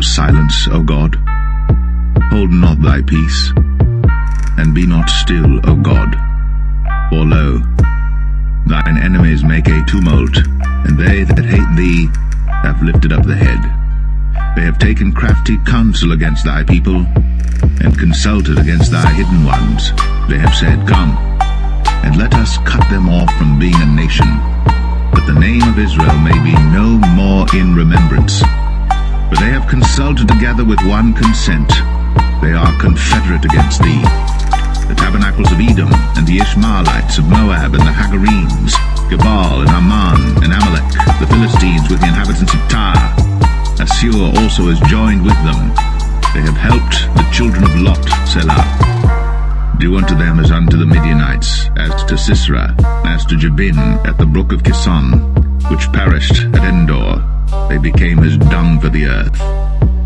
silence, O God? Hold not thy peace, and be not still, O God. For lo, thine enemies make a tumult, and they that hate thee have lifted up the head. They have taken crafty counsel against thy people, and consulted against thy hidden ones. They have said, Come, and let us cut them off from being a nation, that the name of Israel may be no more in remembrance. For they have consulted together with one consent. They are confederate against thee. The tabernacles of Edom, and the Ishmaelites of Moab, and the Hagarenes, Gebal, and Ammon, and Amalek, the Philistines with the inhabitants of Tyre. Assur also is joined with them. They have helped the children of Lot, Selah. Do unto them as unto the Midianites, as to Sisera, as to Jabin at the brook of Kison, which perished at Endor. They became as dung for the earth.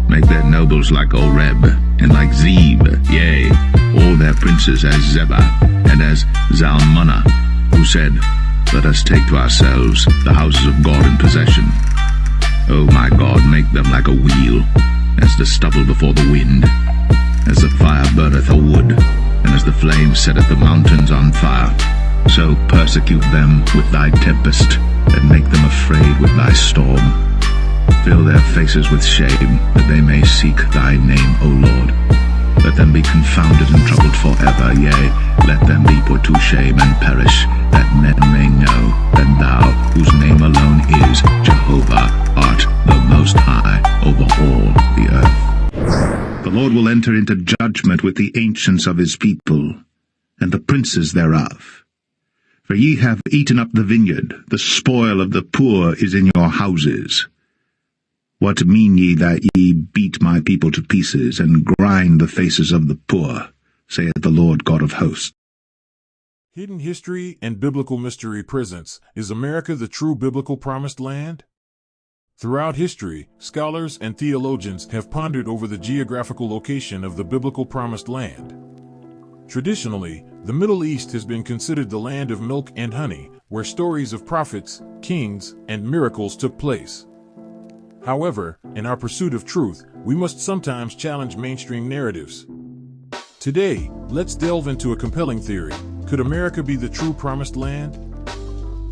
Make their nobles like Oreb, and like Zeb, yea, all their princes as Zebah, and as Zalmunna, who said, Let us take to ourselves the houses of God in possession. O my God, make them like a wheel, as the stubble before the wind, as the fire burneth a wood, and as the flame setteth the mountains on fire. So persecute them with thy tempest, and make them afraid with thy storm. Fill their faces with shame, that they may seek thy name, O Lord. Let them be confounded and troubled forever, yea, let them be put to shame and perish, that men may know that thou, whose name alone is Jehovah, art the Most High over all the earth. The Lord will enter into judgment with the ancients of his people, and the princes thereof. For ye have eaten up the vineyard, the spoil of the poor is in your houses. What mean ye that ye beat my people to pieces, and grind the faces of the poor, saith the Lord God of hosts? Hidden History and Biblical Mystery presents, Is America the True Biblical Promised Land? Throughout history, scholars and theologians have pondered over the geographical location of the biblical Promised Land. Traditionally, the Middle East has been considered the land of milk and honey, where stories of prophets, kings, and miracles took place. However, in our pursuit of truth, we must sometimes challenge mainstream narratives. Today, let's delve into a compelling theory. Could America be the true promised land?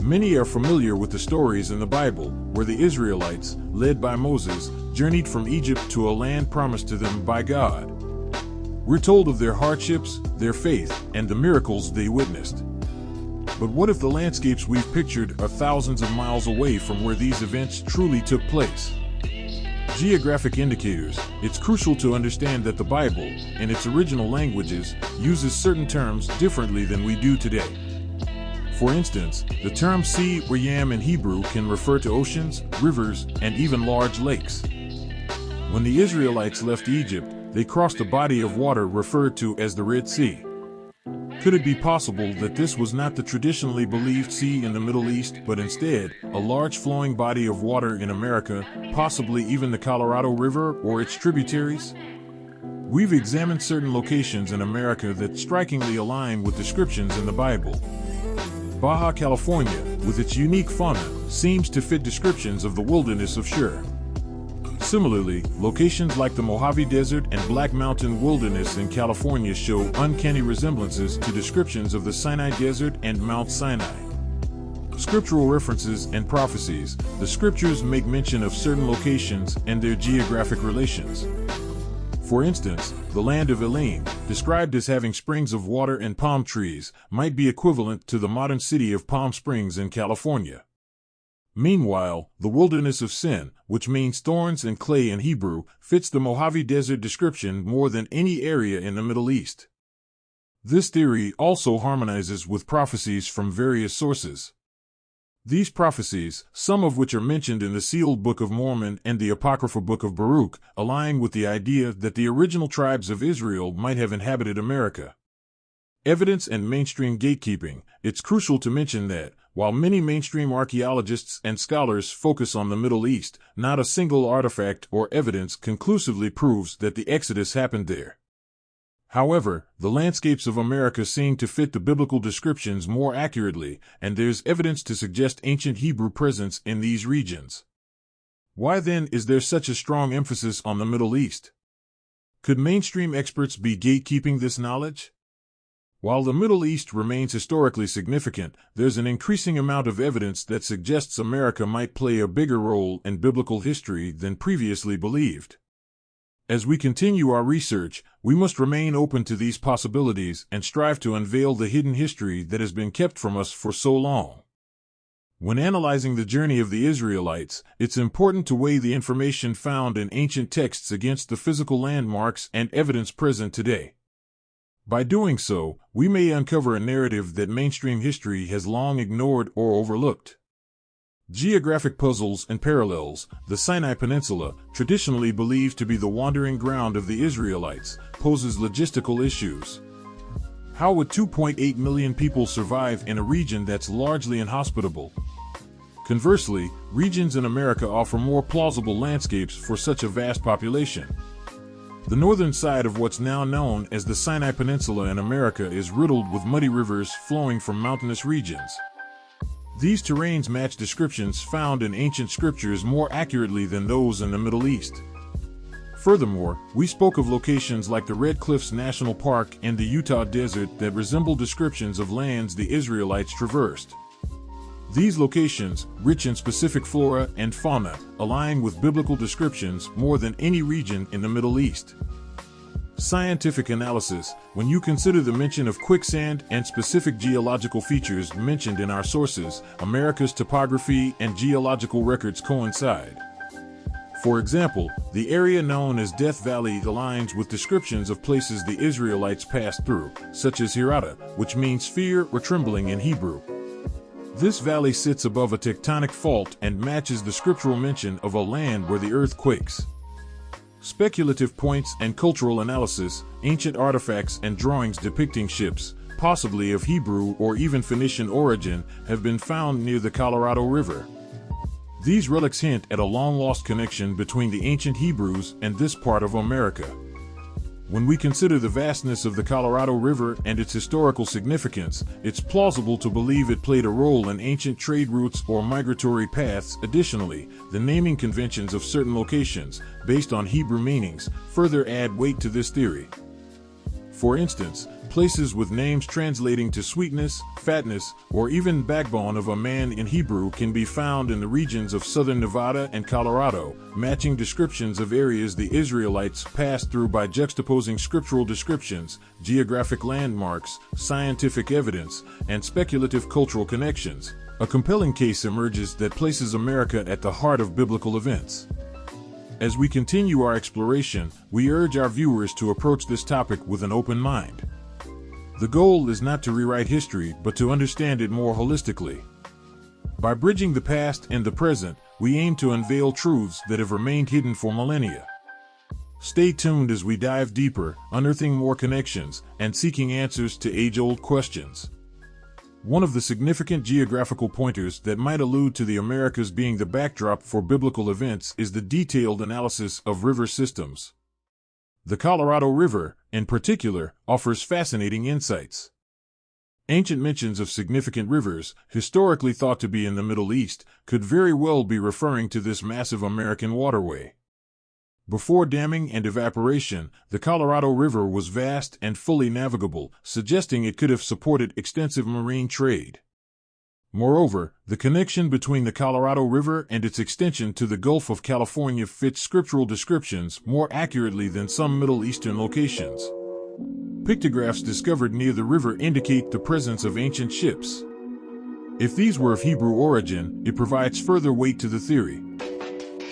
Many are familiar with the stories in the Bible, where the Israelites, led by Moses, journeyed from Egypt to a land promised to them by God. We're told of their hardships, their faith, and the miracles they witnessed. But what if the landscapes we've pictured are thousands of miles away from where these events truly took place? Geographic indicators. It's crucial to understand that the Bible, in its original languages, uses certain terms differently than we do today. For instance, the term sea or yam in Hebrew can refer to oceans, rivers, and even large lakes. When the Israelites left Egypt, they crossed a body of water referred to as the Red Sea. Could it be possible that this was not the traditionally believed sea in the Middle East, but instead, a large flowing body of water in America, possibly even the Colorado River or its tributaries? We've examined certain locations in America that strikingly align with descriptions in the Bible. Baja California, with its unique fauna, seems to fit descriptions of the wilderness of Shur. Similarly, locations like the Mojave Desert and Black Mountain Wilderness in California show uncanny resemblances to descriptions of the Sinai Desert and Mount Sinai. Scriptural references and prophecies. The scriptures make mention of certain locations and their geographic relations. For instance, the land of Elim, described as having springs of water and palm trees, might be equivalent to the modern city of Palm Springs in California. Meanwhile, the wilderness of Sin, which means thorns and clay in Hebrew, fits the Mojave Desert description more than any area in the Middle East. This theory also harmonizes with prophecies from various sources. These prophecies, some of which are mentioned in the sealed Book of Mormon and the Apocryphal Book of Baruch, align with the idea that the original tribes of Israel might have inhabited America. Evidence and mainstream gatekeeping. It's crucial to mention that, while many mainstream archaeologists and scholars focus on the Middle East, not a single artifact or evidence conclusively proves that the Exodus happened there. However, the landscapes of America seem to fit the biblical descriptions more accurately, and there's evidence to suggest ancient Hebrew presence in these regions. Why then is there such a strong emphasis on the Middle East? Could mainstream experts be gatekeeping this knowledge? While the Middle East remains historically significant, there's an increasing amount of evidence that suggests America might play a bigger role in biblical history than previously believed. As we continue our research, we must remain open to these possibilities and strive to unveil the hidden history that has been kept from us for so long. When analyzing the journey of the Israelites, it's important to weigh the information found in ancient texts against the physical landmarks and evidence present today. By doing so, we may uncover a narrative that mainstream history has long ignored or overlooked. Geographic puzzles and parallels. The Sinai Peninsula, traditionally believed to be the wandering ground of the Israelites, poses logistical issues. How would 2.8 million people survive in a region that's largely inhospitable? Conversely, regions in America offer more plausible landscapes for such a vast population. The northern side of what's now known as the Sinai Peninsula in America is riddled with muddy rivers flowing from mountainous regions. These terrains match descriptions found in ancient scriptures more accurately than those in the Middle East. Furthermore, we spoke of locations like the Red Cliffs National Park and the Utah Desert that resemble descriptions of lands the Israelites traversed. These locations, rich in specific flora and fauna, align with biblical descriptions more than any region in the Middle East. Scientific analysis. When you consider the mention of quicksand and specific geological features mentioned in our sources, America's topography and geological records coincide. For example, the area known as Death Valley aligns with descriptions of places the Israelites passed through, such as Hirata, which means fear or trembling in Hebrew. This valley sits above a tectonic fault and matches the scriptural mention of a land where the earth quakes. Speculative points and cultural analysis. Ancient artifacts and drawings depicting ships, possibly of Hebrew or even Phoenician origin, have been found near the Colorado River. These relics hint at a long-lost connection between the ancient Hebrews and this part of America. When we consider the vastness of the Colorado River and its historical significance, it's plausible to believe it played a role in ancient trade routes or migratory paths. Additionally, the naming conventions of certain locations, based on Hebrew meanings, further add weight to this theory. For instance, places with names translating to sweetness, fatness, or even backbone of a man in Hebrew can be found in the regions of southern Nevada and Colorado, matching descriptions of areas the Israelites passed through by juxtaposing scriptural descriptions, geographic landmarks, scientific evidence, and speculative cultural connections. A compelling case emerges that places America at the heart of biblical events. As we continue our exploration, we urge our viewers to approach this topic with an open mind. The goal is not to rewrite history, but to understand it more holistically. By bridging the past and the present, we aim to unveil truths that have remained hidden for millennia. Stay tuned as we dive deeper, unearthing more connections, and seeking answers to age-old questions. One of the significant geographical pointers that might allude to the Americas being the backdrop for biblical events is the detailed analysis of river systems. The Colorado River, in particular, offers fascinating insights. Ancient mentions of significant rivers, historically thought to be in the Middle East, could very well be referring to this massive American waterway. Before damming and evaporation, the Colorado River was vast and fully navigable, suggesting it could have supported extensive marine trade. Moreover, the connection between the Colorado River and its extension to the Gulf of California fits scriptural descriptions more accurately than some Middle Eastern locations. Pictographs discovered near the river indicate the presence of ancient ships. If these were of Hebrew origin, it provides further weight to the theory.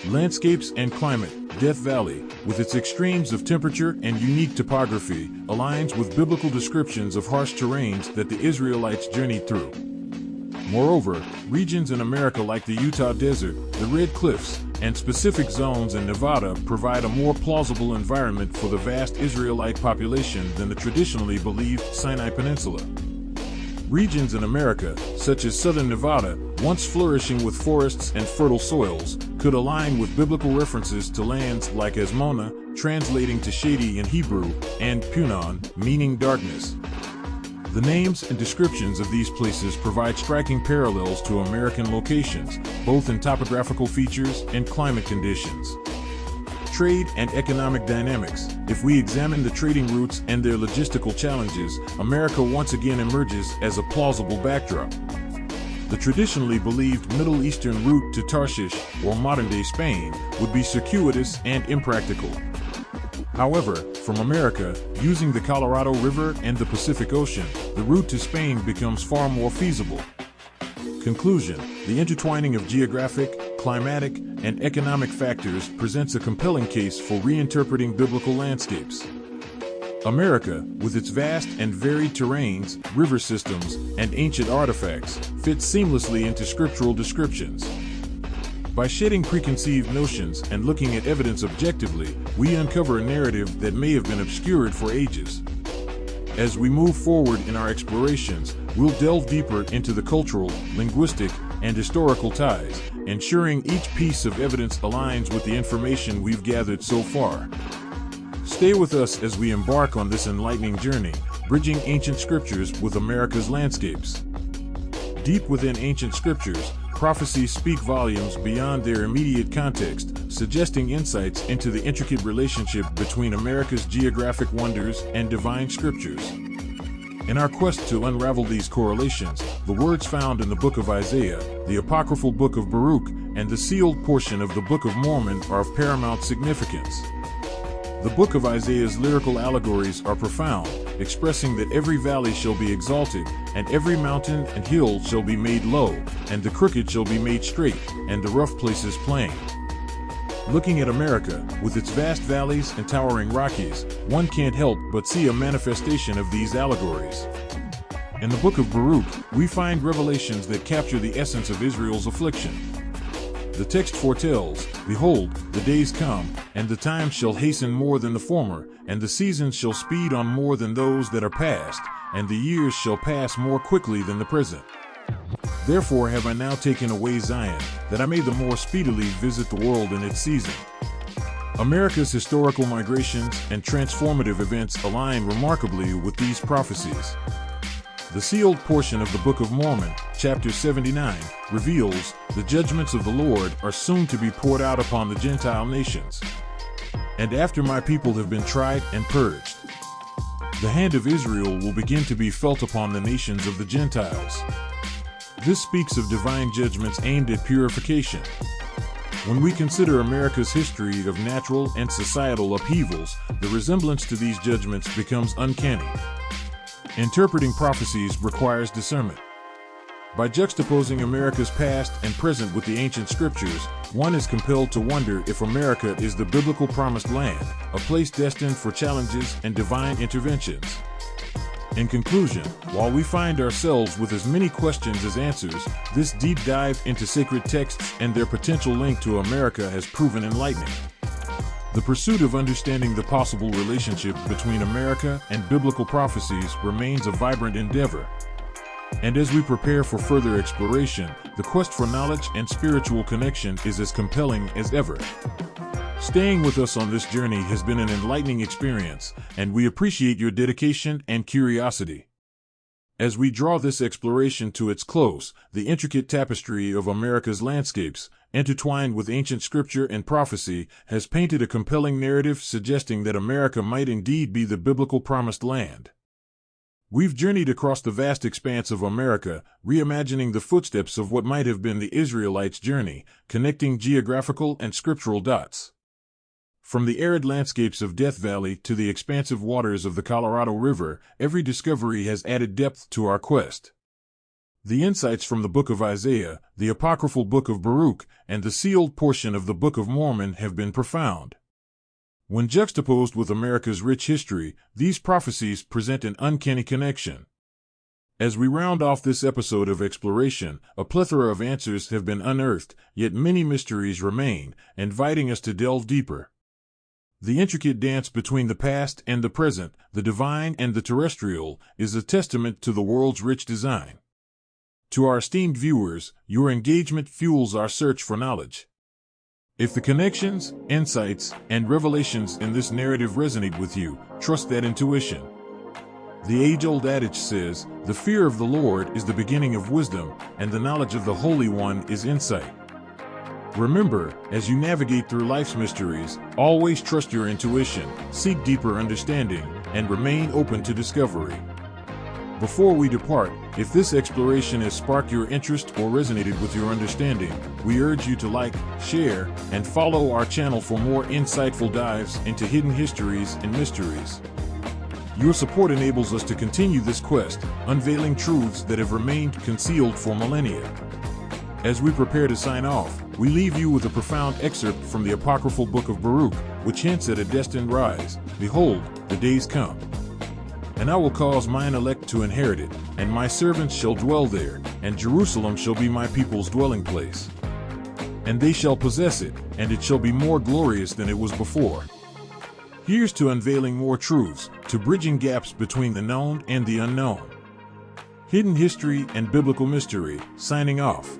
Landscapes and climate. Death Valley, with its extremes of temperature and unique topography, aligns with biblical descriptions of harsh terrains that the Israelites journeyed through. Moreover, regions in America like the Utah Desert, the Red Cliffs, and specific zones in Nevada provide a more plausible environment for the vast Israelite population than the traditionally believed Sinai Peninsula. Regions in America, such as southern Nevada, once flourishing with forests and fertile soils, could align with biblical references to lands like Asmona, translating to shady in Hebrew, and Punon, meaning darkness. The names and descriptions of these places provide striking parallels to American locations, both in topographical features and climate conditions. Trade and economic dynamics. If we examine the trading routes and their logistical challenges, America once again emerges as a plausible backdrop. The traditionally believed Middle Eastern route to Tarshish, or modern-day Spain, would be circuitous and impractical. However, from America, using the Colorado River and the Pacific Ocean, the route to Spain becomes far more feasible. Conclusion: the intertwining of geographic, climatic, and economic factors presents a compelling case for reinterpreting biblical landscapes. America, with its vast and varied terrains, river systems, and ancient artifacts, fits seamlessly into scriptural descriptions. By shedding preconceived notions and looking at evidence objectively, we uncover a narrative that may have been obscured for ages. As we move forward in our explorations, we'll delve deeper into the cultural, linguistic, and historical ties, ensuring each piece of evidence aligns with the information we've gathered so far. Stay with us as we embark on this enlightening journey, bridging ancient scriptures with America's landscapes. Deep within ancient scriptures, prophecies speak volumes beyond their immediate context, suggesting insights into the intricate relationship between America's geographic wonders and divine scriptures. In our quest to unravel these correlations, the words found in the Book of Isaiah, the apocryphal Book of Baruch, and the sealed portion of the Book of Mormon are of paramount significance. The Book of Isaiah's lyrical allegories are profound, expressing that every valley shall be exalted, and every mountain and hill shall be made low, and the crooked shall be made straight, and the rough places plain. Looking at America, with its vast valleys and towering Rockies, one can't help but see a manifestation of these allegories. In the Book of Baruch, we find revelations that capture the essence of Israel's affliction. The text foretells, "Behold, the days come, and the times shall hasten more than the former, and the seasons shall speed on more than those that are past, and the years shall pass more quickly than the present. Therefore have I now taken away Zion, that I may the more speedily visit the world in its season." America's historical migrations and transformative events align remarkably with these prophecies. The sealed portion of the Book of Mormon, chapter 79, reveals, "The judgments of the Lord are soon to be poured out upon the Gentile nations. And after my people have been tried and purged, the hand of Israel will begin to be felt upon the nations of the Gentiles." This speaks of divine judgments aimed at purification. When we consider America's history of natural and societal upheavals, the resemblance to these judgments becomes uncanny. Interpreting prophecies requires discernment. By juxtaposing America's past and present with the ancient scriptures, one is compelled to wonder if America is the biblical promised land, a place destined for challenges and divine interventions. In conclusion, while we find ourselves with as many questions as answers, this deep dive into sacred texts and their potential link to America has proven enlightening. The pursuit of understanding the possible relationship between America and biblical prophecies remains a vibrant endeavor. And as we prepare for further exploration, the quest for knowledge and spiritual connection is as compelling as ever. Staying with us on this journey has been an enlightening experience, and we appreciate your dedication and curiosity. As we draw this exploration to its close, the intricate tapestry of America's landscapes, intertwined with ancient scripture and prophecy, has painted a compelling narrative suggesting that America might indeed be the biblical promised land. We've journeyed across the vast expanse of America, reimagining the footsteps of what might have been the Israelites' journey, connecting geographical and scriptural dots. From the arid landscapes of Death Valley to the expansive waters of the Colorado River, every discovery has added depth to our quest. The insights from the Book of Isaiah, the apocryphal Book of Baruch, and the sealed portion of the Book of Mormon have been profound. When juxtaposed with America's rich history, these prophecies present an uncanny connection. As we round off this episode of exploration, a plethora of answers have been unearthed, yet many mysteries remain, inviting us to delve deeper. The intricate dance between the past and the present, the divine and the terrestrial, is a testament to the world's rich design. To our esteemed viewers, your engagement fuels our search for knowledge. If the connections, insights, and revelations in this narrative resonate with you, trust that intuition. The age-old adage says, "The fear of the Lord is the beginning of wisdom, and the knowledge of the Holy One is insight." Remember, as you navigate through life's mysteries, always trust your intuition, seek deeper understanding, and remain open to discovery. Before we depart, if this exploration has sparked your interest or resonated with your understanding, we urge you to like, share, and follow our channel for more insightful dives into hidden histories and mysteries. Your support enables us to continue this quest, unveiling truths that have remained concealed for millennia. As we prepare to sign off, we leave you with a profound excerpt from the apocryphal book of Baruch, which hints at a destined rise. "Behold, the days come. And I will cause mine elect to inherit it, and my servants shall dwell there, and Jerusalem shall be my people's dwelling place. And they shall possess it, and it shall be more glorious than it was before." Here's to unveiling more truths, to bridging gaps between the known and the unknown. Hidden History and Biblical Mystery, signing off.